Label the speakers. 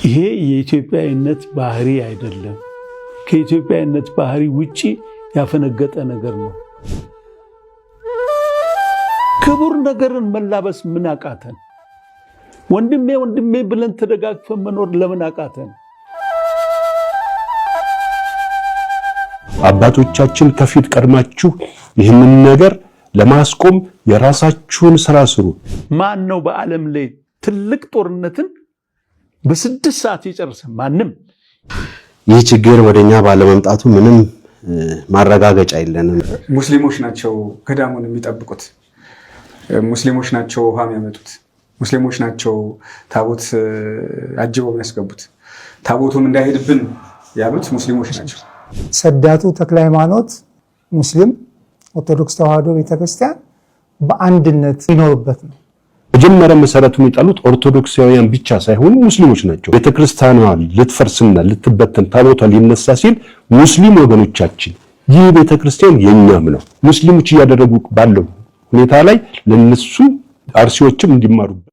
Speaker 1: ይሄ የኢትዮጵያዊነት ባህሪ አይደለም። ከኢትዮጵያዊነት ባህሪ ውጪ ያፈነገጠ ነገር ነው። ክቡር ነገርን መላበስ ምን አቃተን? ወንድሜ ወንድሜ ብለን ተደጋግፈን መኖር ለምን አቃተን?
Speaker 2: አባቶቻችን ከፊት ቀድማችሁ ይህንን ነገር ለማስቆም የራሳችሁን ስራ ስሩ።
Speaker 1: ማን ነው በዓለም ላይ ትልቅ ጦርነትን በ6 ሰዓት ይጨርሰ? ማንም።
Speaker 3: ይህ ችግር ወደኛ ባለመምጣቱ ምንም ማረጋገጫ የለንም።
Speaker 4: ሙስሊሞች ናቸው ገዳሙን የሚጠብቁት፣ ሙስሊሞች ናቸው ውሃ የሚያመጡት፣ ሙስሊሞች ናቸው ታቦት አጅበው የሚያስገቡት፣ ታቦቱም እንዳይሄድብን ያሉት ሙስሊሞች ናቸው።
Speaker 5: ሰዳቱ ተክለ ሃይማኖት ሙስሊም ኦርቶዶክስ ተዋህዶ ቤተክርስቲያን በአንድነት ይኖርበት ነው።
Speaker 2: መጀመሪያ መሰረቱን የጣሉት ኦርቶዶክሳውያን ብቻ ሳይሆኑ ሙስሊሞች ናቸው። ቤተክርስቲያኗ ልትፈርስና ልትበተን ታቦቷ ሊነሳ ሲል ሙስሊም ወገኖቻችን ይህ ቤተክርስቲያን የኛም ነው ሙስሊሞች እያደረጉ ባለው ሁኔታ ላይ ለነሱ አርሲዎችም እንዲማሩበት